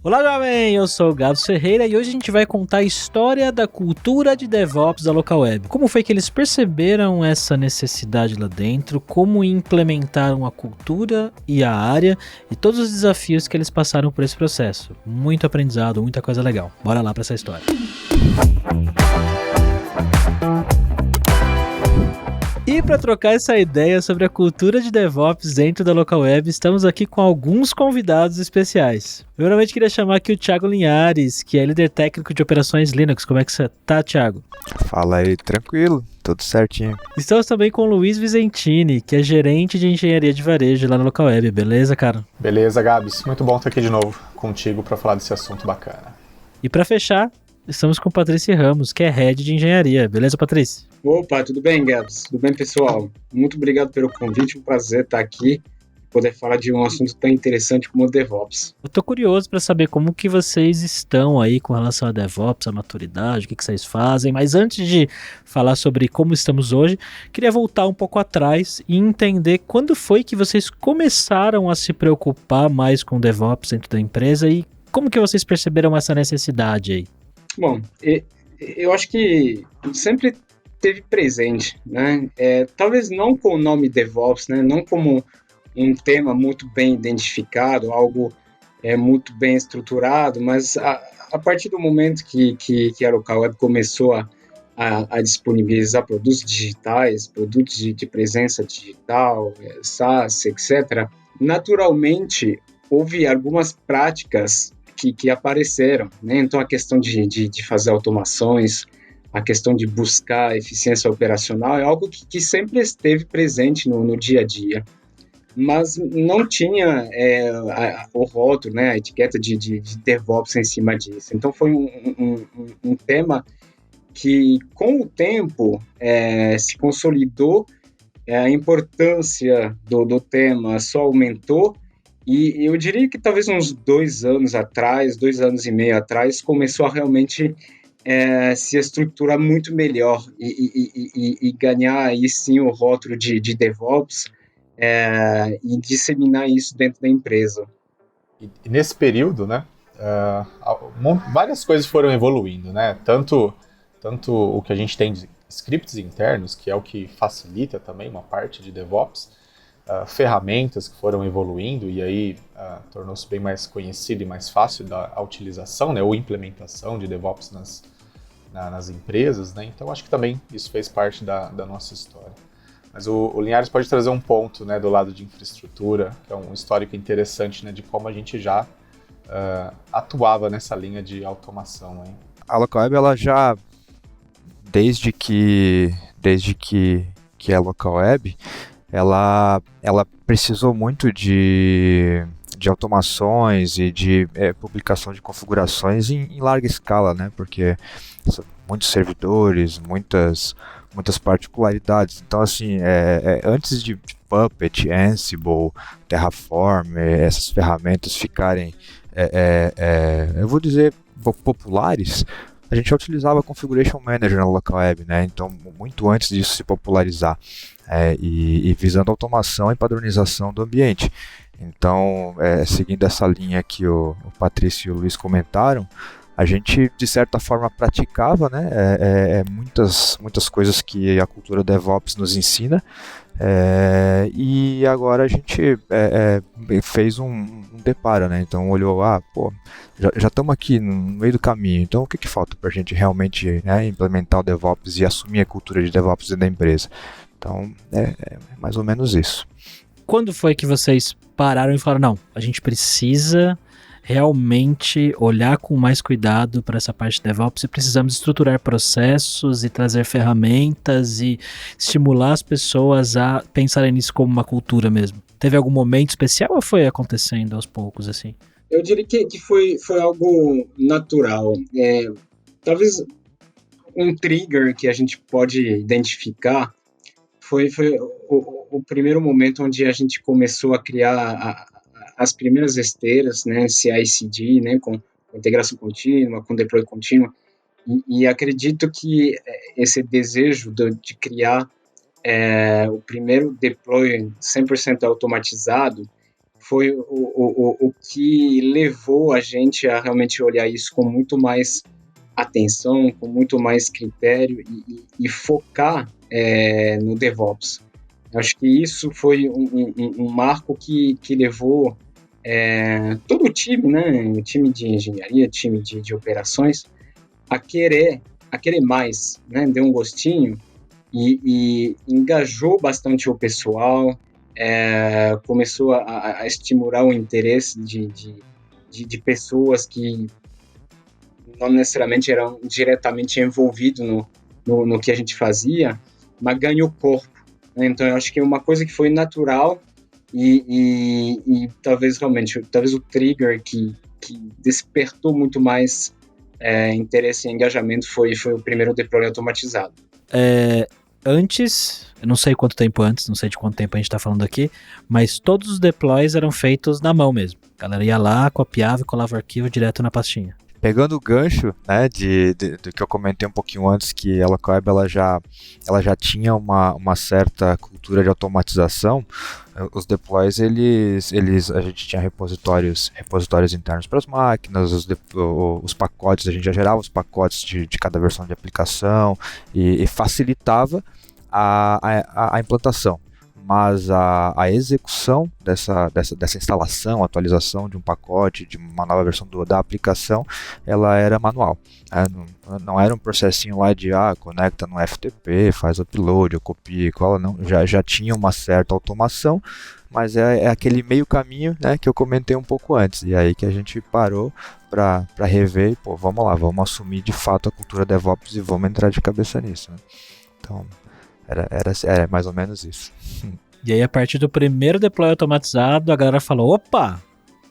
Olá, jovem! Eu sou o Gabs Ferreira e hoje a gente vai contar a história da cultura de DevOps da Local Web. Como foi que eles perceberam essa necessidade lá dentro, como implementaram a cultura e a área e todos os desafios que eles passaram por esse processo. Muito aprendizado, muita coisa legal. Bora lá para essa história. E para trocar essa ideia sobre a cultura de DevOps dentro da Local Web, estamos aqui com alguns convidados especiais. Primeiramente, queria chamar aqui o Thiago Linhares, que é líder técnico de operações Linux. Como é que você tá, Thiago? Fala aí, tranquilo, tudo certinho. Estamos também com o Luiz Visentini, que é gerente de engenharia de varejo lá na Local Web. Beleza, cara? Beleza, Gabs. Muito bom estar aqui de novo contigo para falar desse assunto bacana. E para fechar, estamos com Patrícia Ramos, que é head de engenharia. Beleza, Patrícia? Opa, tudo bem, Gabs? Tudo bem, pessoal? Muito obrigado pelo convite, um prazer estar aqui e poder falar de um assunto tão interessante como o DevOps. Eu tô curioso para saber como que vocês estão aí com relação a DevOps, a maturidade, o que vocês fazem, mas antes de falar sobre como estamos hoje, queria voltar um pouco atrás e entender quando foi que vocês começaram a se preocupar mais com DevOps dentro da empresa e como que vocês perceberam essa necessidade aí? Bom, eu acho que sempre teve presente, né? Talvez não com o nome DevOps, né? Não como um tema muito bem identificado, algo muito bem estruturado, mas a partir do momento que a Local Web começou a disponibilizar produtos digitais, produtos de presença digital, SaaS, etc., naturalmente houve algumas práticas que apareceram, né? Então, a questão de fazer automações, a questão de buscar eficiência operacional é algo que sempre esteve presente no dia a dia, mas não tinha o rótulo, né, a etiqueta de DevOps em cima disso. Então, foi um tema que, com o tempo, se consolidou, a importância do tema só aumentou, e eu diria que talvez uns 2 anos atrás, 2 anos e meio atrás, começou a realmente se estruturar muito melhor e ganhar aí sim o rótulo de DevOps e disseminar isso dentro da empresa. E nesse período, né, várias coisas foram evoluindo, né? Tanto o que a gente tem de scripts internos, que é o que facilita também uma parte de DevOps, ferramentas que foram evoluindo e aí tornou-se bem mais conhecido e mais fácil a utilização, né, ou implementação de DevOps nas empresas, né? Então acho que também isso fez parte da nossa história. Mas o Linhares pode trazer um ponto, né, do lado de infraestrutura, que é um histórico interessante, né, de como a gente já atuava nessa linha de automação. Hein? A Local Web, ela já, desde que é Local Web, ela precisou muito de automações e de publicação de configurações em larga escala, né? Porque são muitos servidores, muitas particularidades. Então, assim, antes de Puppet, Ansible, Terraform, essas ferramentas ficarem, eu vou dizer, populares, a gente já utilizava Configuration Manager na Local Web, né? Então, muito antes disso se popularizar, e visando automação e padronização do ambiente. Então, seguindo essa linha que o Patrício e o Luiz comentaram, a gente, de certa forma, praticava, né, muitas coisas que a cultura DevOps nos ensina, e agora a gente fez um deparo, né? Então olhou, já estamos aqui no meio do caminho, então o que falta para a gente realmente, né, implementar o DevOps e assumir a cultura de DevOps dentro da empresa? Então é mais ou menos isso. Quando foi que vocês pararam e falaram, não, a gente precisa realmente olhar com mais cuidado para essa parte de DevOps e precisamos estruturar processos e trazer ferramentas e estimular as pessoas a pensarem nisso como uma cultura mesmo? Teve algum momento especial ou foi acontecendo aos poucos assim? Eu diria que foi algo natural. Talvez um trigger que a gente pode identificar foi o primeiro momento onde a gente começou a criar as primeiras esteiras, né, CI/CD, né, com integração contínua, com deploy contínuo, e acredito que esse desejo de criar o primeiro deploy 100% automatizado foi o que levou a gente a realmente olhar isso com muito mais atenção, com muito mais critério e focar no DevOps. Acho que isso foi um marco que levou todo o time, né, o time de engenharia, time de operações, a querer mais, né, deu um gostinho e engajou bastante o pessoal, começou a estimular o interesse de pessoas que não necessariamente eram diretamente envolvidos no que a gente fazia, mas ganhou corpo. Né? Então, eu acho que é uma coisa que foi natural e talvez o trigger que despertou muito mais interesse e engajamento foi o primeiro deploy automatizado. Antes, eu não sei quanto tempo antes, não sei de quanto tempo a gente está falando aqui, mas todos os deploys eram feitos na mão mesmo. A galera ia lá, copiava e colava o arquivo direto na pastinha. Pegando o gancho, né, do que eu comentei um pouquinho antes, que a Local Web ela já tinha uma certa cultura de automatização. Os deploys, a gente tinha repositórios internos para as máquinas, os pacotes, a gente já gerava os pacotes de cada versão de aplicação e facilitava a implantação. Mas a execução dessa instalação, atualização de um pacote, de uma nova versão da aplicação, ela era manual. Não era um processinho lá de conecta no FTP, faz upload, eu copia e cola, não. Já tinha uma certa automação, mas é aquele meio caminho, né, que eu comentei um pouco antes. E aí que a gente parou para rever e, vamos lá, vamos assumir de fato a cultura DevOps e vamos entrar de cabeça nisso. Né? Então, era mais ou menos isso. E aí, a partir do primeiro deploy automatizado, a galera falou, opa,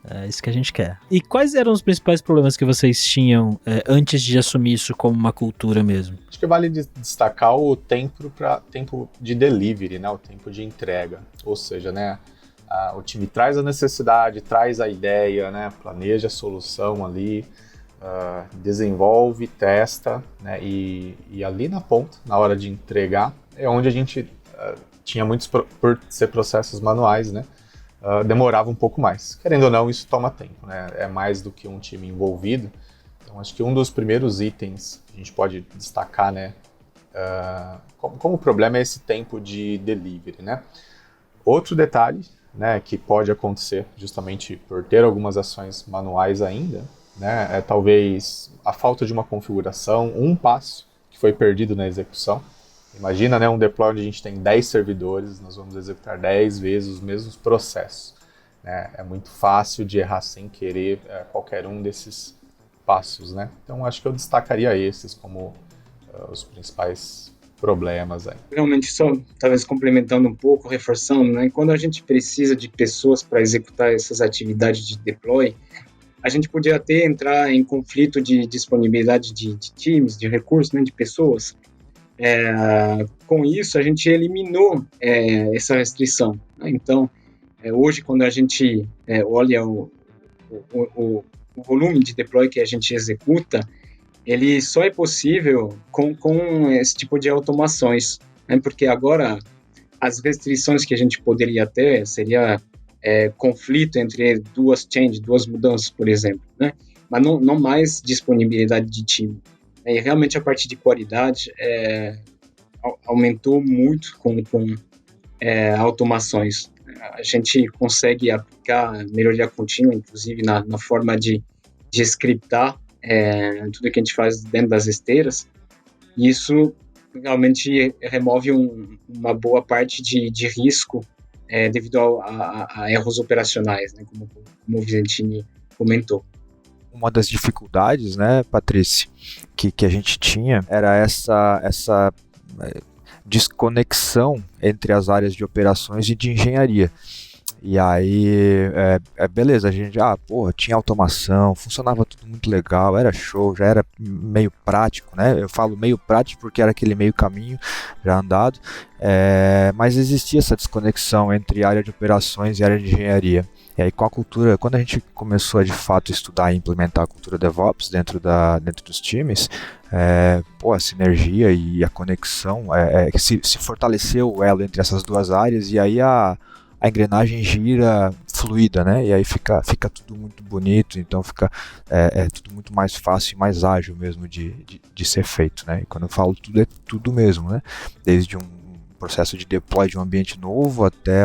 é isso que a gente quer. E quais eram os principais problemas que vocês tinham antes de assumir isso como uma cultura mesmo? Acho que vale destacar o tempo de delivery, né? O tempo de entrega. Ou seja, né? O time traz a necessidade, traz a ideia, né? Planeja a solução ali, desenvolve, testa, né? E ali na ponta, na hora de entregar, é onde a gente tinha muitos, por ser processos manuais, né, demorava um pouco mais. Querendo ou não, isso toma tempo, né, é mais do que um time envolvido. Então, acho que um dos primeiros itens que a gente pode destacar, né, como o problema é esse tempo de delivery, né. Outro detalhe, né, que pode acontecer justamente por ter algumas ações manuais ainda, né, é talvez a falta de uma configuração, um passo que foi perdido na execução. Imagina, né, um deploy onde a gente tem 10 servidores, nós vamos executar 10 vezes os mesmos processos. Né? É muito fácil de errar sem querer qualquer um desses passos. Né? Então, acho que eu destacaria esses como os principais problemas. Aí. Realmente, só talvez complementando um pouco, reforçando, né? Quando a gente precisa de pessoas para executar essas atividades de deploy, a gente podia até entrar em conflito de disponibilidade de times, de recursos, né, de pessoas. Com isso, a gente eliminou essa restrição. Né? Então, hoje, quando a gente olha o volume de deploy que a gente executa, ele só é possível com esse tipo de automações. Né? Porque agora, as restrições que a gente poderia ter seria conflito entre duas mudanças, por exemplo. Né? Mas não mais disponibilidade de time. E realmente a parte de qualidade aumentou muito com automações. A gente consegue aplicar melhoria contínua, inclusive na forma de scriptar tudo que a gente faz dentro das esteiras. E isso realmente remove uma boa parte de risco devido a erros operacionais, né, como o Vicentini comentou. Uma das dificuldades, né, Patrícia, que a gente tinha era essa desconexão entre as áreas de operações e de engenharia. E aí, beleza, a gente, tinha automação, funcionava tudo muito legal, era show, já era meio prático, né? Eu falo meio prático porque era aquele meio caminho já andado, mas existia essa desconexão entre área de operações e área de engenharia. E aí, com a cultura, quando a gente começou a de fato estudar e implementar a cultura DevOps dentro dos times, a sinergia e a conexão, se fortaleceu o elo entre essas duas áreas, e aí a engrenagem gira fluida, né? E aí fica tudo muito bonito, então fica tudo muito mais fácil e mais ágil mesmo de ser feito, né? E quando eu falo tudo, é tudo mesmo, né? Desde um processo de deploy de um ambiente novo até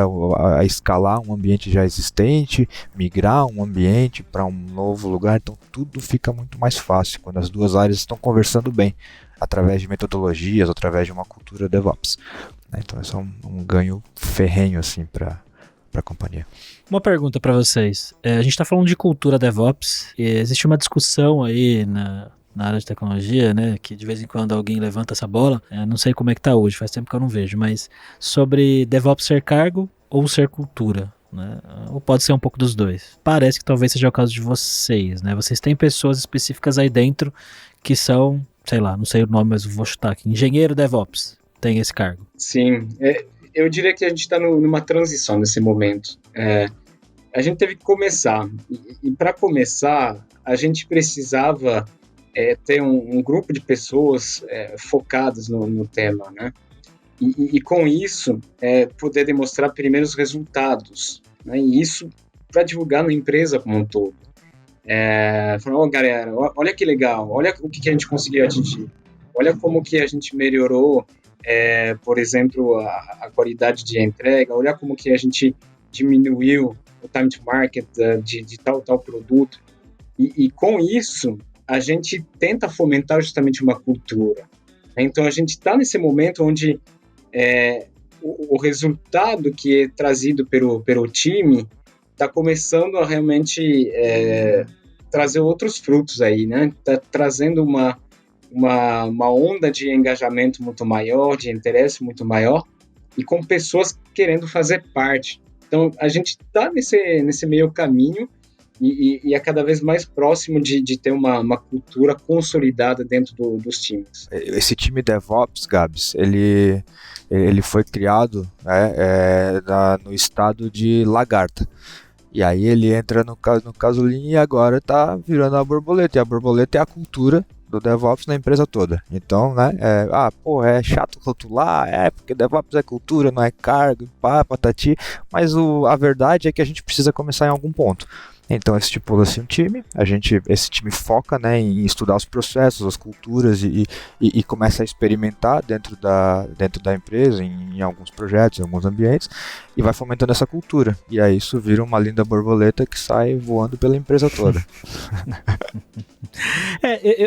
a escalar um ambiente já existente, migrar um ambiente para um novo lugar, então tudo fica muito mais fácil quando as duas áreas estão conversando bem, através de metodologias, através de uma cultura DevOps. Então esse é um ganho ferrenho assim para a companhia. Uma pergunta para vocês. A gente está falando de cultura DevOps e existe uma discussão aí na área de tecnologia, né, que de vez em quando alguém levanta essa bola, não sei como é que tá hoje, faz tempo que eu não vejo, mas sobre DevOps ser cargo ou ser cultura, né, ou pode ser um pouco dos dois. Parece que talvez seja o caso de vocês, né, vocês têm pessoas específicas aí dentro que são, sei lá, não sei o nome, mas vou chutar aqui, engenheiro DevOps, tem esse cargo. Sim, eu diria que a gente está numa transição nesse momento. A gente teve que começar, e para começar, a gente precisava ter um grupo de pessoas focadas no tema, né? E com isso, poder demonstrar primeiros resultados, né? E isso para divulgar na empresa como um todo. Falar, galera, olha que legal, olha o que a gente conseguiu atingir, olha como que a gente melhorou, por exemplo, a qualidade de entrega, olha como que a gente diminuiu o time to market de tal produto. E com isso, a gente tenta fomentar justamente uma cultura. Então, a gente está nesse momento onde o resultado que é trazido pelo time está começando a realmente trazer outros frutos aí, né? Está trazendo uma onda de engajamento muito maior, de interesse muito maior, e com pessoas querendo fazer parte. Então, a gente está nesse meio caminho e é cada vez mais próximo de ter uma cultura consolidada dentro dos times. Esse time DevOps, Gabs, ele foi criado no estado de lagarta. E aí ele entra no casulinho e agora está virando a borboleta. E a borboleta é a cultura do DevOps na empresa toda. Então, né, é chato rotular, porque DevOps é cultura, não é cargo, patati, mas a verdade é que a gente precisa começar em algum ponto. Então estipula-se um time, esse time foca, né, em estudar os processos, as culturas e começa a experimentar dentro da empresa, em alguns projetos, em alguns ambientes, e vai fomentando essa cultura. E aí isso vira uma linda borboleta que sai voando pela empresa toda.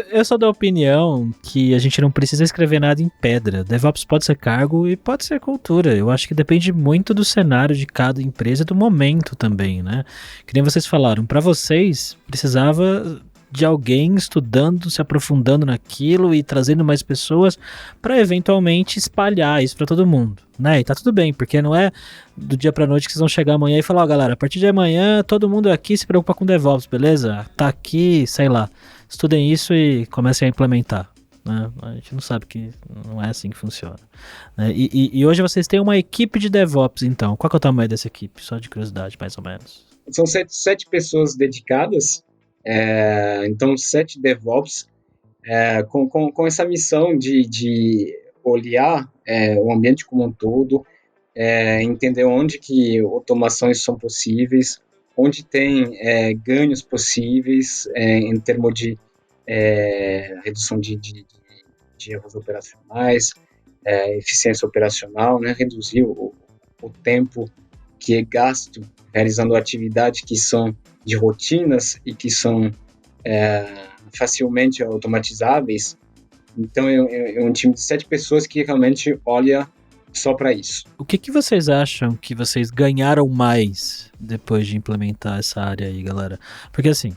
Eu sou da opinião que a gente não precisa escrever nada em pedra. DevOps pode ser cargo e pode ser cultura. Eu acho que depende muito do cenário de cada empresa e do momento também, né? Que nem vocês falaram, para vocês precisava de alguém estudando, se aprofundando naquilo e trazendo mais pessoas para eventualmente espalhar isso para todo mundo, né? E tá tudo bem, porque não é do dia pra noite que vocês vão chegar amanhã e falar, galera, a partir de amanhã todo mundo aqui se preocupa com DevOps, beleza? Tá aqui, sei lá, estudem isso e comecem a implementar. Né? A gente não sabe que não é assim que funciona. Né? E hoje vocês têm uma equipe de DevOps, então. Qual que é o tamanho dessa equipe? Só de curiosidade, mais ou menos. São sete pessoas dedicadas, então 7 DevOps, com essa missão de olhar o ambiente como um todo, entender onde que automações são possíveis, onde tem ganhos possíveis em termos de redução de erros operacionais, eficiência operacional, né, reduzir o tempo que é gasto realizando atividades que são de rotinas e que são facilmente automatizáveis. Então, é um time de 7 pessoas que realmente olha só para isso. O que vocês acham que vocês ganharam mais depois de implementar essa área aí, galera? Porque assim,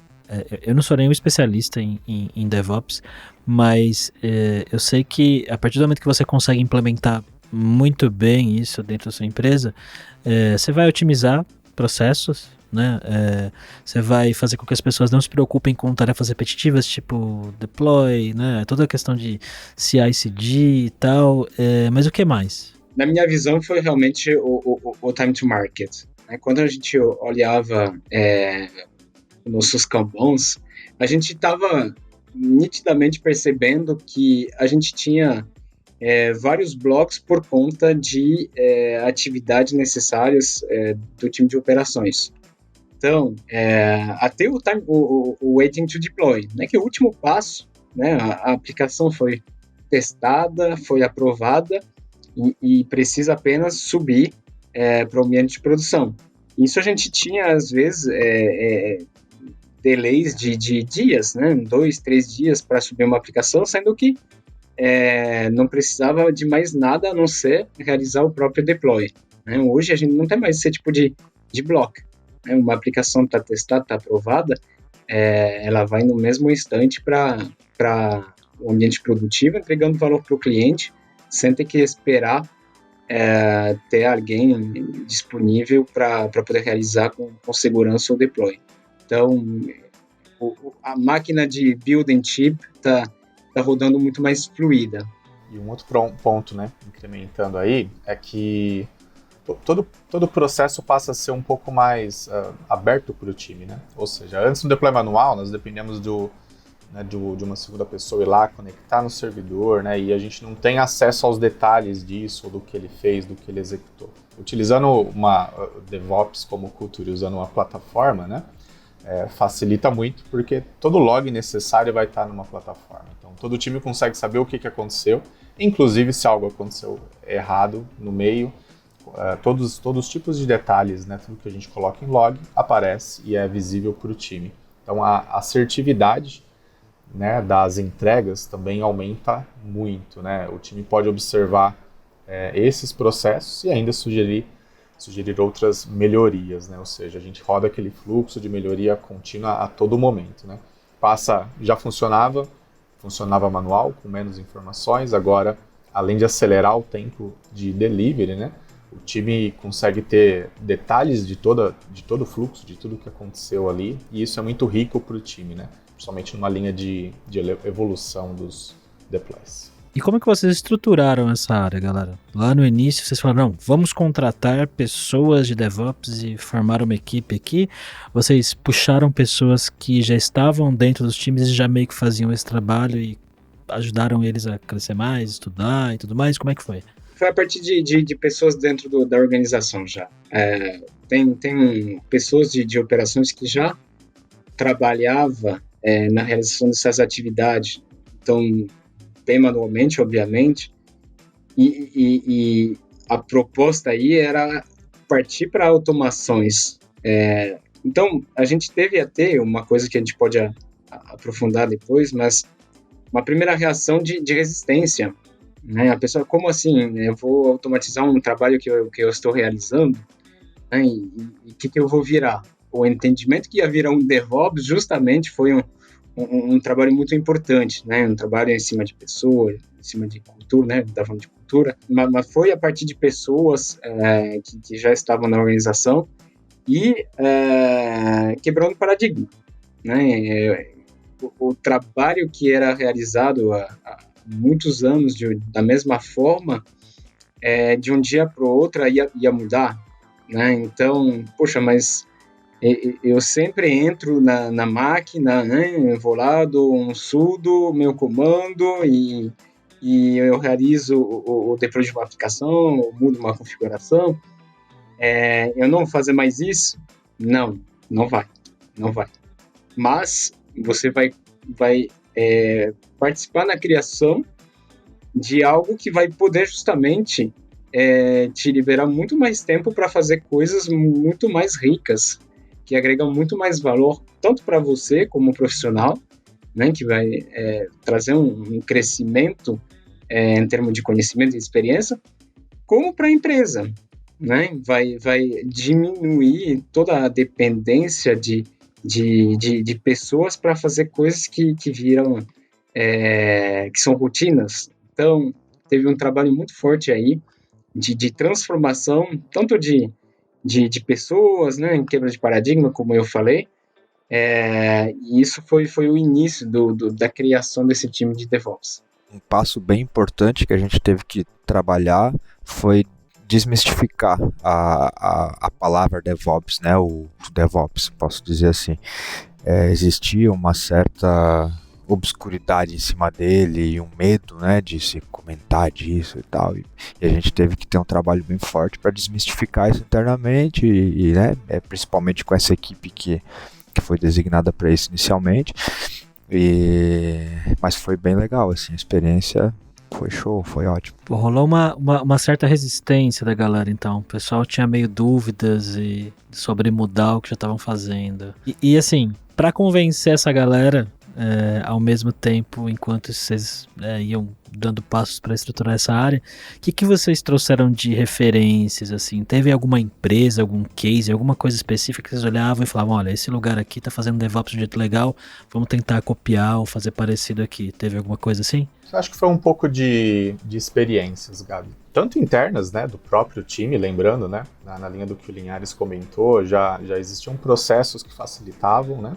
eu não sou nenhum especialista em DevOps, mas eu sei que a partir do momento que você consegue implementar muito bem isso dentro da sua empresa, você vai otimizar processos, né? Você vai fazer com que as pessoas não se preocupem com tarefas repetitivas, tipo deploy, né? Toda a questão de CI/CD e tal, mas o que mais? Na minha visão, foi realmente o time to market. Né? Quando a gente olhava nossos Kanbans, a gente estava nitidamente percebendo que a gente tinha vários blocos por conta de atividades necessárias do time de operações. Então, até o waiting to deploy, né, que é o último passo, né, a aplicação foi testada, foi aprovada e precisa apenas subir para o ambiente de produção. Isso a gente tinha, às vezes, delays de dias, né, 2, 3 dias para subir uma aplicação, sendo que não precisava de mais nada a não ser realizar o próprio deploy. Né? Hoje a gente não tem mais esse tipo de block. Né? Uma aplicação está testada, está aprovada, ela vai no mesmo instante para o ambiente produtivo, entregando valor para o cliente, sem ter que esperar ter alguém disponível para poder realizar com segurança o deploy. Então, a máquina de build and ship está rodando muito mais fluida. E um outro ponto, né, incrementando aí, é que todo o processo passa a ser um pouco mais aberto para o time, né? Ou seja, antes do deploy manual, nós dependíamos de uma segunda pessoa ir lá, conectar no servidor, né? E a gente não tem acesso aos detalhes disso, do que ele fez, do que ele executou. Utilizando uma DevOps como cultura, usando uma plataforma, né? Facilita muito, porque todo log necessário vai estar numa plataforma. Então, todo time consegue saber o que aconteceu, inclusive se algo aconteceu errado no meio, todos os tipos de detalhes, né, tudo que a gente coloca em log, aparece e é visível para o time. Então, a assertividade, né, das entregas também aumenta muito. Né? O time pode observar esses processos e ainda sugerir outras melhorias, né? Ou seja, a gente roda aquele fluxo de melhoria contínua a todo momento, né? Já funcionava manual, com menos informações, agora, além de acelerar o tempo de delivery, né? O time consegue ter detalhes de todo o fluxo, de tudo que aconteceu ali, e isso é muito rico para o time, né? Principalmente numa linha de evolução dos deploys. E como é que vocês estruturaram essa área, galera? Lá no início vocês falaram, não, vamos contratar pessoas de DevOps e formar uma equipe aqui. Vocês puxaram pessoas que já estavam dentro dos times e já meio que faziam esse trabalho e ajudaram eles a crescer mais, estudar e tudo mais? Como é que foi? Foi a partir de pessoas dentro da organização já. Tem pessoas de operações que já trabalhavam na realização dessas atividades. Então, bem manualmente, obviamente, e a proposta aí era partir para automações. Então, a gente teve até uma coisa que a gente pode aprofundar depois, mas uma primeira reação de resistência. Né? A pessoa, como assim? Eu vou automatizar um trabalho que eu estou realizando? Né? E o que eu vou virar? O entendimento que ia virar um DevOps justamente foi um trabalho muito importante, né? Um trabalho em cima de pessoas, em cima de cultura, né? Estava falando de cultura, mas foi a partir de pessoas que já estavam na organização e quebrando o paradigma, né? O trabalho que era realizado há muitos anos da mesma forma, de um dia para o outro ia mudar, né? Então, poxa, mas eu sempre entro na máquina, né? Eu vou lá, dou um sudo, meu comando e eu realizo o deploy de uma aplicação, eu mudo uma configuração. Eu não vou fazer mais isso? Não vai. Mas você vai participar na criação de algo que vai poder justamente te liberar muito mais tempo para fazer coisas muito mais ricas, que agregam muito mais valor, tanto para você como profissional, né, que vai trazer um crescimento em termos de conhecimento e experiência, como para a empresa, né, vai diminuir toda a dependência de pessoas para fazer coisas que viram, que são rotinas. Então, teve um trabalho muito forte aí de transformação, tanto de pessoas, né, em quebra de paradigma, como eu falei, e isso foi o início da criação desse time de DevOps. Um passo bem importante que a gente teve que trabalhar foi desmistificar a palavra DevOps, né, o DevOps, posso dizer assim. Existia uma certa obscuridade em cima dele e um medo, né, de se comentar disso e tal. E a gente teve que ter um trabalho bem forte para desmistificar isso internamente né, principalmente com essa equipe que foi designada para isso inicialmente. Mas foi bem legal, assim, a experiência foi show, foi ótimo. Pô, rolou uma certa resistência da galera, então. O pessoal tinha meio dúvidas sobre mudar o que já estavam fazendo. E assim, para convencer essa galera, ao mesmo tempo, enquanto vocês iam dando passos para estruturar essa área, o que vocês trouxeram de referências, assim? Teve alguma empresa, algum case, alguma coisa específica que vocês olhavam e falavam, olha, esse lugar aqui tá fazendo DevOps de um jeito legal, vamos tentar copiar ou fazer parecido aqui. Teve alguma coisa assim? Eu acho que foi um pouco de experiências, Gabi. Tanto internas, né, do próprio time, lembrando, né, na linha do que o Linhares comentou, já existiam processos que facilitavam, né?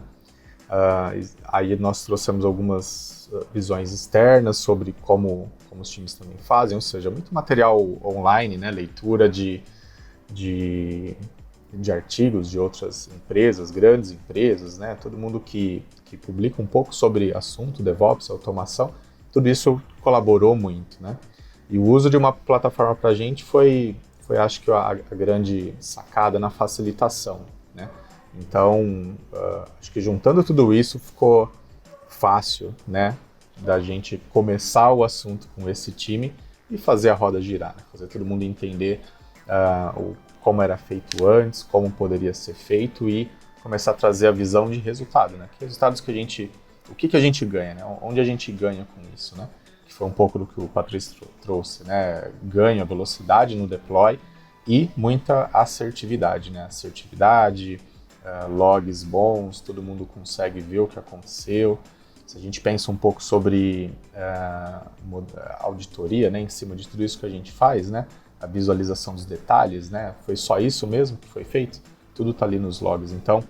Aí nós trouxemos algumas visões externas sobre como os times também fazem, ou seja, muito material online, né, leitura de artigos de outras empresas, grandes empresas, né, todo mundo que publica um pouco sobre assunto, DevOps, automação, tudo isso colaborou muito, né? E o uso de uma plataforma para a gente foi acho que a grande sacada na facilitação, né? Então, acho que juntando tudo isso ficou fácil, né, da gente começar o assunto com esse time e fazer a roda girar, né? Fazer todo mundo entender como era feito antes, como poderia ser feito e começar a trazer a visão de resultado, né? Que resultados o que a gente ganha, né? Onde a gente ganha com isso, né? Que foi um pouco do que o Patrício trouxe, né? Ganha velocidade no deploy e muita assertividade, né? Assertividade, logs bons, todo mundo consegue ver o que aconteceu. Se a gente pensa um pouco sobre auditoria, né, em cima de tudo isso que a gente faz, né, a visualização dos detalhes, né, foi só isso mesmo que foi feito? Tudo está ali nos logs. Então,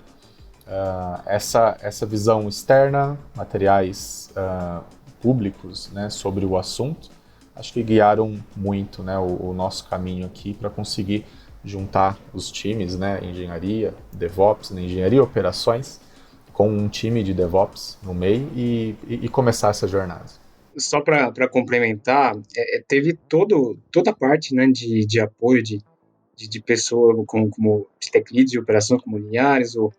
essa visão externa, materiais públicos, né, sobre o assunto, acho que guiaram muito, né, o nosso caminho aqui para conseguir juntar os times, né, engenharia, DevOps, né, engenharia e operações, com um time de DevOps no meio e começar essa jornada. Só para complementar, teve toda a parte, né, de apoio de pessoa como de tech leads de operação, como Linhares, o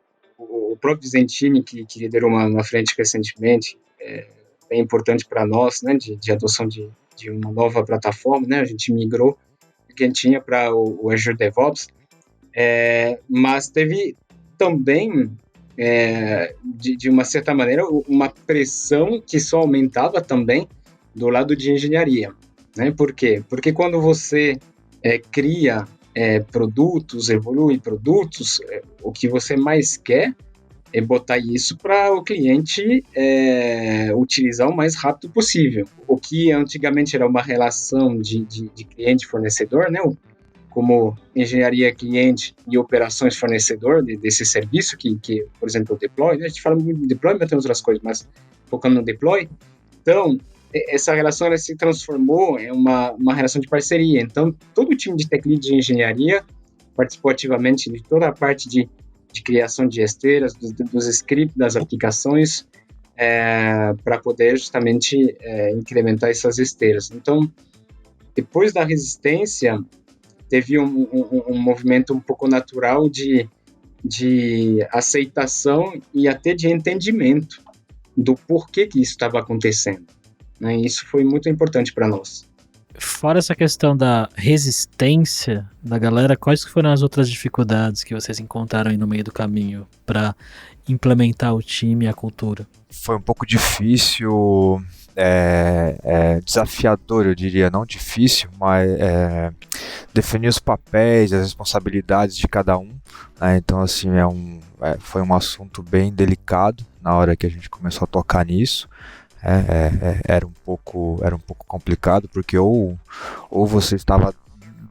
próprio Zentini, que liderou uma frente recentemente, é importante para nós, né, de adoção de uma nova plataforma, né, a gente migrou que a gente tinha para o Azure DevOps, mas teve também, de uma certa maneira, uma pressão que só aumentava também do lado de engenharia, né? Por quê? Porque quando você cria produtos, evolui produtos, o que você mais quer é botar isso para o cliente utilizar o mais rápido possível. O que antigamente era uma relação de cliente-fornecedor, né? Como engenharia cliente e operações fornecedor desse serviço, que por exemplo, o deploy, né? A gente fala muito de deploy, mas tem outras coisas, mas focando no deploy. Então, essa relação ela se transformou em uma relação de parceria. Então, todo o time de tech lead de engenharia participou ativamente de toda a parte de criação de esteiras, dos scripts, das aplicações, para poder justamente incrementar essas esteiras. Então, depois da resistência, teve um movimento um pouco natural de aceitação e até de entendimento do porquê que isso estava acontecendo, né? E isso foi muito importante para nós. Fora essa questão da resistência da galera, quais foram as outras dificuldades que vocês encontraram aí no meio do caminho para implementar o time e a cultura? Foi um pouco difícil, desafiador, eu diria, não difícil, mas definir os papéis, as responsabilidades de cada um, né? Então, assim, foi um assunto bem delicado na hora que a gente começou a tocar nisso. Era um pouco complicado, porque ou você estava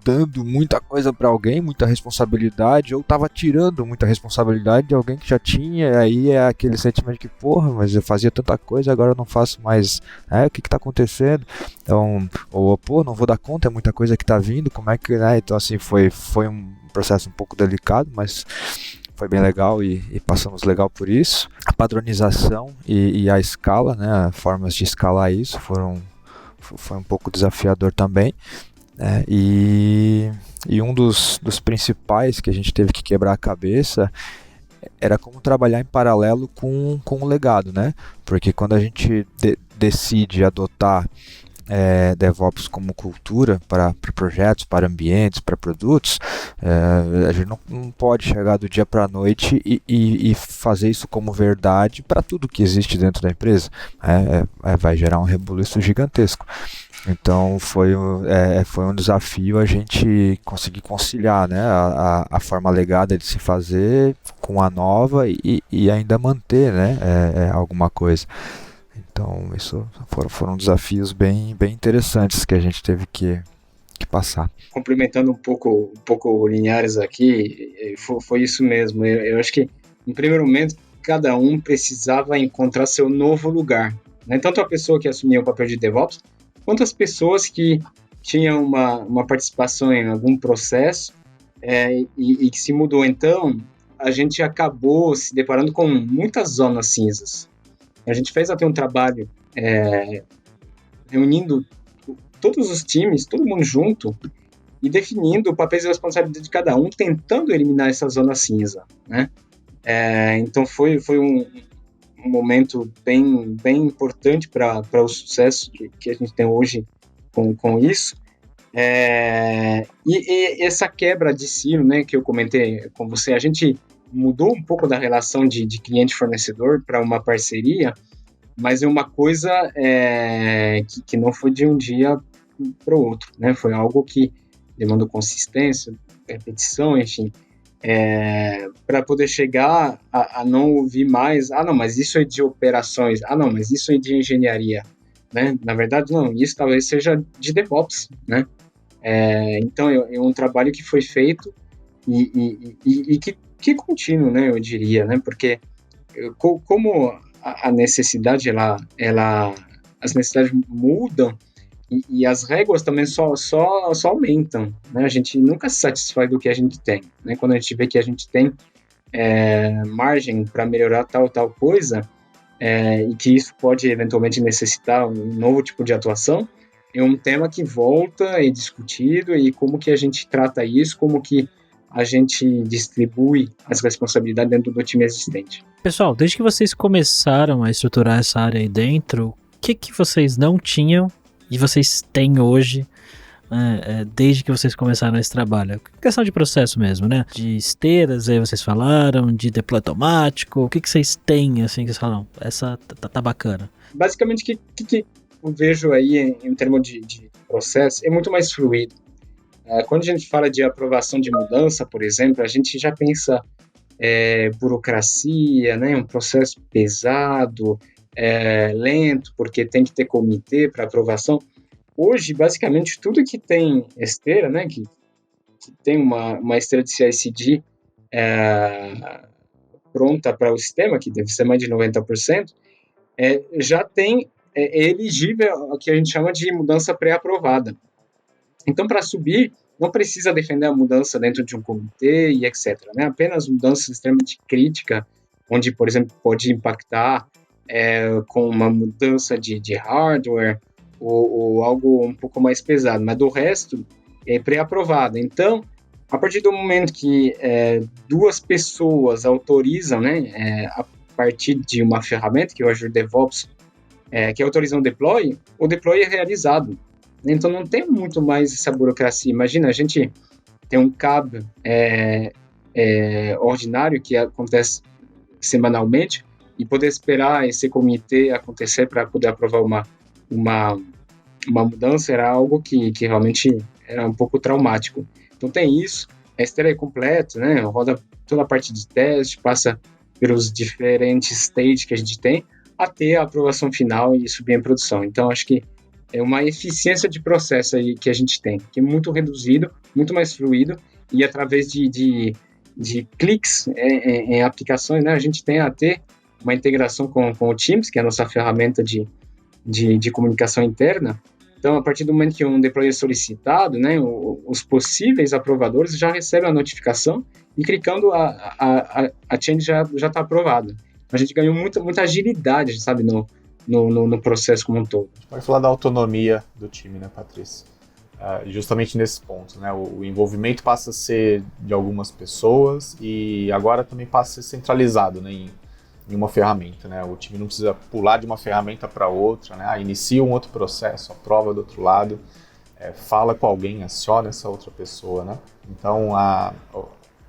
dando muita coisa para alguém, muita responsabilidade, ou estava tirando muita responsabilidade de alguém que já tinha, aí é aquele sentimento de que, porra, mas eu fazia tanta coisa, agora eu não faço mais, o que está acontecendo? Então, não vou dar conta, é muita coisa que está vindo, como é que, né? Então, assim, foi um processo um pouco delicado, mas foi bem legal e passamos legal por isso. A padronização e a escala, né, formas de escalar isso foi um pouco desafiador também. E um dos principais que a gente teve que quebrar a cabeça era como trabalhar em paralelo com o legado, né? Porque quando a gente decide adotar DevOps como cultura para projetos, para ambientes, para produtos, a gente não pode chegar do dia para a noite e fazer isso como verdade para tudo que existe dentro da empresa. Vai gerar um rebuliço gigantesco. Então foi um desafio a gente conseguir conciliar, né, a forma legada de se fazer com a nova e ainda manter, né, alguma coisa. Então isso foram desafios bem interessantes que a gente teve que passar. Complementando um pouco o Linhares aqui, foi isso mesmo. Eu acho que, no primeiro momento, cada um precisava encontrar seu novo lugar, né? Tanto a pessoa que assumia o papel de DevOps, quanto as pessoas que tinham uma participação em algum processo e que se mudou. Então, a gente acabou se deparando com muitas zonas cinzas. A gente fez até um trabalho reunindo todos os times, todo mundo junto, e definindo papéis e responsabilidades de cada um, tentando eliminar essa zona cinza, né? Então foi um momento bem importante para o sucesso que a gente tem hoje com isso. E essa quebra de silo, né, que eu comentei com você, a gente mudou um pouco da relação de cliente-fornecedor para uma parceria, mas é uma coisa que não foi de um dia para o outro, né? Foi algo que demandou consistência, repetição, enfim, para poder chegar a não ouvir mais, não, mas isso é de operações, não, mas isso é de engenharia, né? Na verdade, não, isso talvez seja de DevOps, né? Então, é um trabalho que foi feito e que contínuo, né, eu diria, né? Porque como a necessidade, as necessidades mudam e as réguas também só aumentam, né? A gente nunca se satisfaz do que a gente tem, né? Quando a gente vê que a gente tem margem para melhorar tal coisa e que isso pode eventualmente necessitar um novo tipo de atuação, é um tema que volta e discutido, e como que a gente trata isso, como que a gente distribui as responsabilidades dentro do time existente. Pessoal, desde que vocês começaram a estruturar essa área aí dentro, o que vocês não tinham e vocês têm hoje, desde que vocês começaram esse trabalho? Questão de processo mesmo, né? De esteiras, aí vocês falaram, de deploy automático, o que vocês têm, assim, que vocês falam, essa tá bacana? Basicamente, o que eu vejo aí em termos de processo é muito mais fluido. Quando a gente fala de aprovação de mudança, por exemplo, a gente já pensa burocracia, né? Um processo pesado, lento, porque tem que ter comitê para aprovação. Hoje, basicamente, tudo que tem esteira, né? Que tem uma esteira de CI/CD pronta para o sistema, que deve ser mais de 90%, já tem elegível ao que a gente chama de mudança pré-aprovada. Então, para subir, não precisa defender a mudança dentro de um comitê e etc., né? Apenas mudança extremamente crítica, onde, por exemplo, pode impactar com uma mudança de hardware ou algo um pouco mais pesado, mas do resto é pré-aprovado. Então, a partir do momento que duas pessoas autorizam, né, a partir de uma ferramenta, que é o Azure DevOps, que autoriza o deploy é realizado. Então, não tem muito mais essa burocracia. Imagina, a gente tem um CAB ordinário que acontece semanalmente e poder esperar esse comitê acontecer para poder aprovar uma mudança era algo que realmente era um pouco traumático. Então, tem isso. A esteira é completa, né? Roda toda a parte de teste, passa pelos diferentes stages que a gente tem, até a aprovação final e subir em produção. Então, acho que é uma eficiência de processo aí que a gente tem, que é muito reduzido, muito mais fluido, e através de cliques em aplicações, né, a gente tem até uma integração com o Teams, que é a nossa ferramenta de comunicação interna. Então, a partir do momento que um deploy é solicitado, né, os possíveis aprovadores já recebem a notificação e clicando a change já está aprovada. A gente ganhou muita agilidade, sabe, no processo como um todo. A gente pode falar da autonomia do time, né, Patrícia? Justamente nesse ponto, né? O envolvimento passa a ser de algumas pessoas e agora também passa a ser centralizado, né, em uma ferramenta, né? O time não precisa pular de uma ferramenta para outra, né? Inicia um outro processo, aprova do outro lado, fala com alguém, aciona essa outra pessoa, né? Então,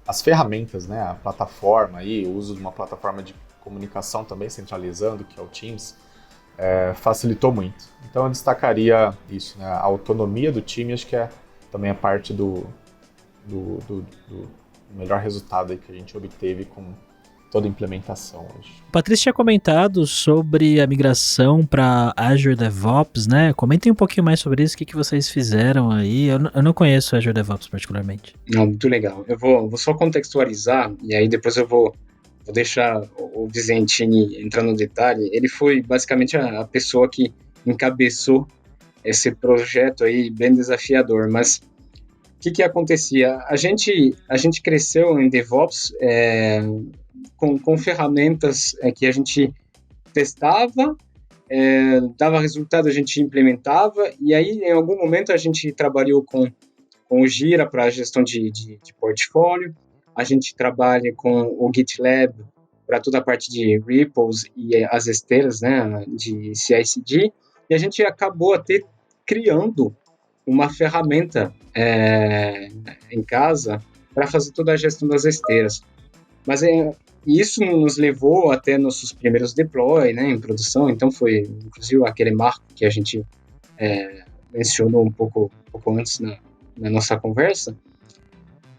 as ferramentas, né? A plataforma aí, o uso de uma plataforma de comunicação também centralizando, que é o Teams, facilitou muito. Então, eu destacaria isso, né? A autonomia do time, acho que também é parte do melhor resultado aí que a gente obteve com toda a implementação hoje. O Patrício tinha comentado sobre a migração para Azure DevOps, né? Comentem um pouquinho mais sobre isso, o que vocês fizeram aí. Eu não conheço Azure DevOps particularmente. Não, muito legal. Eu vou só contextualizar e aí depois eu vou deixar o Vicentini entrar no detalhe. Ele foi basicamente a pessoa que encabeçou esse projeto aí bem desafiador, mas o que acontecia? A gente cresceu em DevOps com ferramentas que a gente testava, dava resultado, a gente implementava, e aí em algum momento a gente trabalhou com o Jira para a gestão de portfólio, a gente trabalha com o GitLab para toda a parte de repos e as esteiras, né, de CI/CD, e a gente acabou até criando uma ferramenta em casa para fazer toda a gestão das esteiras. Mas isso nos levou até nossos primeiros deploy, né, em produção, então foi inclusive aquele marco que a gente mencionou um pouco antes na nossa conversa.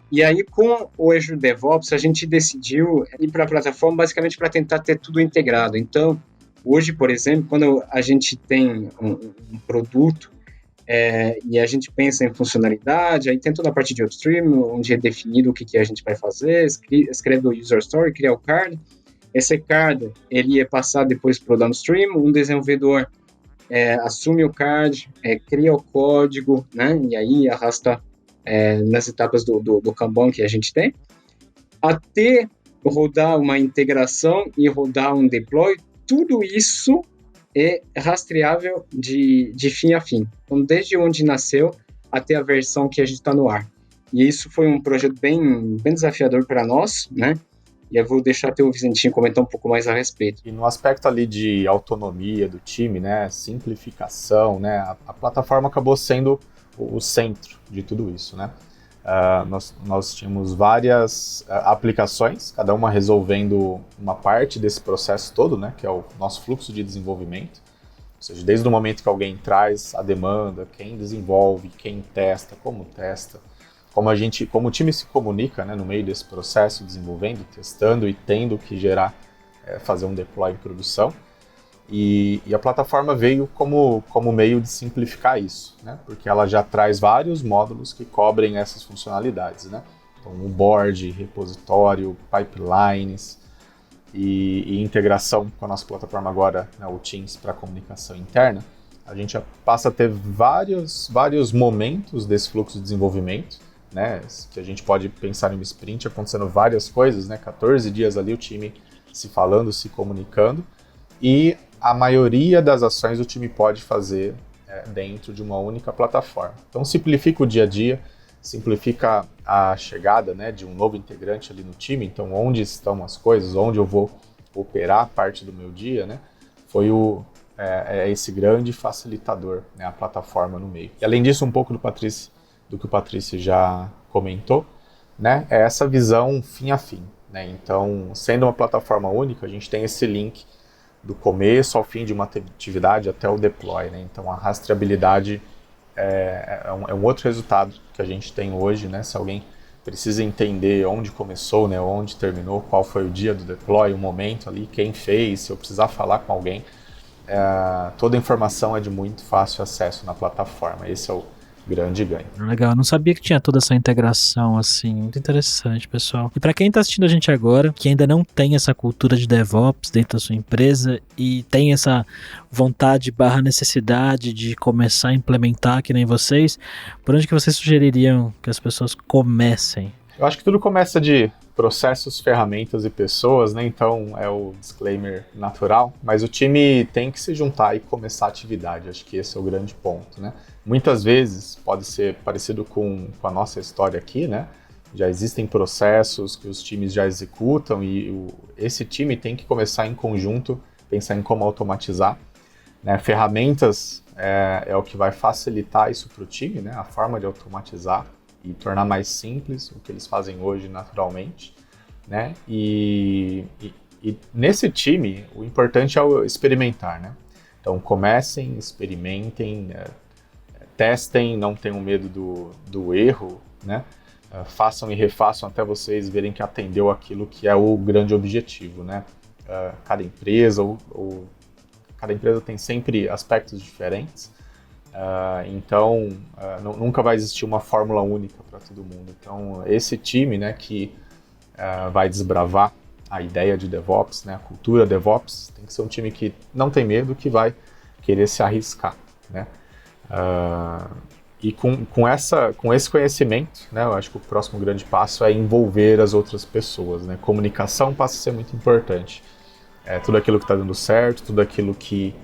E aí, com o Azure DevOps, a gente decidiu ir para a plataforma basicamente para tentar ter tudo integrado. Então, hoje, por exemplo, quando a gente tem um produto e a gente pensa em funcionalidade, aí tem toda a parte de upstream, onde é definido o que a gente vai fazer, escreve o user story, cria o card. Esse card, ele é passado depois para o downstream, um desenvolvedor assume o card, cria o código, né, e aí arrasta nas etapas do Kanban que a gente tem, até rodar uma integração e rodar um deploy, tudo isso é rastreável de fim a fim. Então, desde onde nasceu até a versão que a gente está no ar. E isso foi um projeto bem desafiador para nós, né? E eu vou deixar até o Vicentinho comentar um pouco mais a respeito. E no aspecto ali de autonomia do time, né, simplificação, né, a plataforma acabou sendo o centro de tudo isso, né? Nós tínhamos várias aplicações, cada uma resolvendo uma parte desse processo todo, né, que é o nosso fluxo de desenvolvimento. Ou seja, desde o momento que alguém traz a demanda, quem desenvolve, quem testa, como o time se comunica, né, no meio desse processo, desenvolvendo, testando e tendo que fazer um deploy em produção. E a plataforma veio como meio de simplificar isso, né? Porque ela já traz vários módulos que cobrem essas funcionalidades, né? Então, o board, repositório, pipelines e integração com a nossa plataforma agora, né, o Teams para comunicação interna. A gente passa a ter vários momentos desse fluxo de desenvolvimento, né? Que a gente pode pensar em uma sprint acontecendo várias coisas, né? 14 dias ali o time se falando, se comunicando, e a maioria das ações o time pode fazer dentro de uma única plataforma. Então simplifica o dia a dia, simplifica a chegada, né, de um novo integrante ali no time, então onde estão as coisas, onde eu vou operar parte do meu dia, né, foi esse grande facilitador, né, a plataforma no meio. E além disso, um pouco do que o Patrício já comentou, né, é essa visão fim a fim, né, então sendo uma plataforma única, a gente tem esse link do começo ao fim de uma atividade até o deploy, né? Então a rastreabilidade é um outro resultado que a gente tem hoje, né? Se alguém precisa entender onde começou, né? Onde terminou, qual foi o dia do deploy, o momento ali, quem fez, se eu precisar falar com alguém, toda a informação é de muito fácil acesso na plataforma. Esse é grande ganho. Legal, eu não sabia que tinha toda essa integração assim, muito interessante, pessoal. E para quem tá assistindo a gente agora, que ainda não tem essa cultura de DevOps dentro da sua empresa e tem essa vontade / necessidade de começar a implementar que nem vocês, por onde que vocês sugeririam que as pessoas comecem? Eu acho que tudo começa de processos, ferramentas e pessoas, né? Então é o disclaimer natural, mas o time tem que se juntar e começar a atividade. Acho que esse é o grande ponto, né? Muitas vezes pode ser parecido com a nossa história aqui, né? Já existem processos que os times já executam e esse time tem que começar em conjunto, pensar em como automatizar, né? Ferramentas é o que vai facilitar isso para o time, né? A forma de automatizar e tornar mais simples o que eles fazem hoje naturalmente, né? E nesse time, o importante é o experimentar, né? Então comecem, experimentem, testem, não tenham medo do erro, né? Façam e refaçam até vocês verem que atendeu aquilo que é o grande objetivo, né? Cada empresa cada empresa tem sempre aspectos diferentes. Então, nunca vai existir uma fórmula única para todo mundo. Então, esse time, né, que vai desbravar a ideia de DevOps, né, a cultura DevOps, tem que ser um time que não tem medo, que vai querer se arriscar, né? E com esse conhecimento, né, eu acho que o próximo grande passo é envolver as outras pessoas, né? Comunicação passa a ser muito importante. Tudo aquilo que está dando certo, tudo aquilo que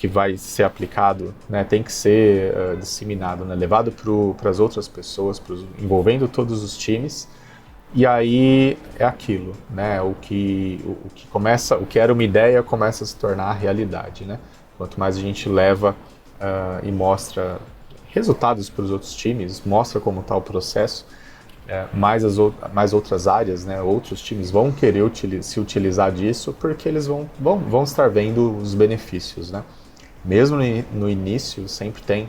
vai ser aplicado, né, tem que ser disseminado, né, levado para as outras pessoas, envolvendo todos os times. E aí é aquilo, né, o que era uma ideia começa a se tornar realidade, né? Quanto mais a gente leva e mostra resultados para os outros times, mostra como está o processo, mais outras áreas, né, outros times vão querer se utilizar disso porque eles vão estar vendo os benefícios, né? Mesmo no início, sempre tem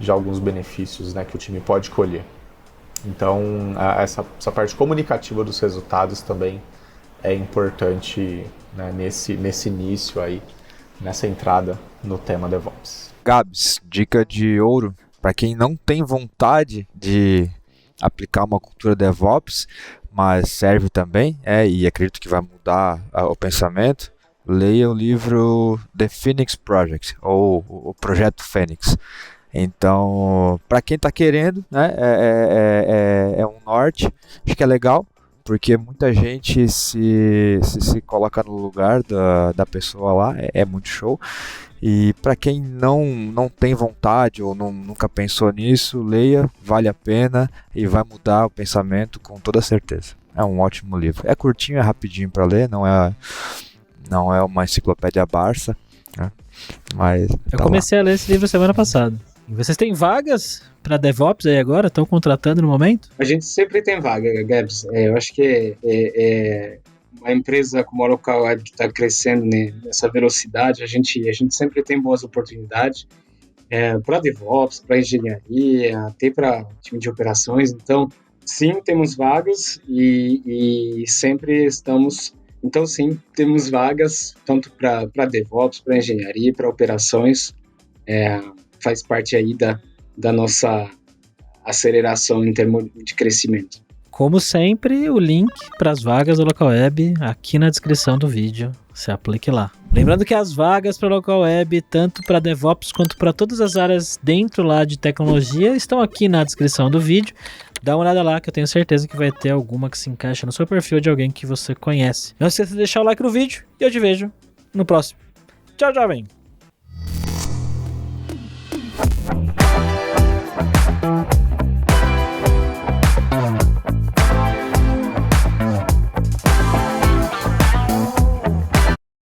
já alguns benefícios, né, que o time pode colher. Então, essa parte comunicativa dos resultados também é importante, né, nesse início aí, nessa entrada no tema DevOps. Gabs, dica de ouro para quem não tem vontade de aplicar uma cultura DevOps, mas serve também, e acredito que vai mudar o pensamento. Leia o livro The Phoenix Project, ou o Projeto Fênix. Então, para quem está querendo, né, é um norte, acho que é legal, porque muita gente se coloca no lugar da pessoa lá, é muito show. E para quem não tem vontade ou nunca pensou nisso, leia, vale a pena e vai mudar o pensamento com toda certeza. É um ótimo livro. É curtinho, é rapidinho para ler, não é uma enciclopédia Barça, né? Mas eu comecei a ler esse livro semana passada. E vocês têm vagas para DevOps aí agora? Estão contratando no momento? A gente sempre tem vaga, Gabs. Eu acho que uma empresa como a Local Web que está crescendo nessa velocidade, a gente sempre tem boas oportunidades para DevOps, para engenharia, até para time de operações. Então, sim, temos vagas e sempre estamos... Então, sim, temos vagas tanto para DevOps, para engenharia, para operações. Faz parte aí da nossa aceleração em termos de crescimento. Como sempre, o link para as vagas do Local Web aqui na descrição do vídeo. Se aplique lá. Lembrando que as vagas para o Local Web, tanto para DevOps quanto para todas as áreas dentro lá de tecnologia, estão aqui na descrição do vídeo. Dá uma olhada lá que eu tenho certeza que vai ter alguma que se encaixa no seu perfil de alguém que você conhece. Não esqueça de deixar o like no vídeo e eu te vejo no próximo. Tchau, jovem!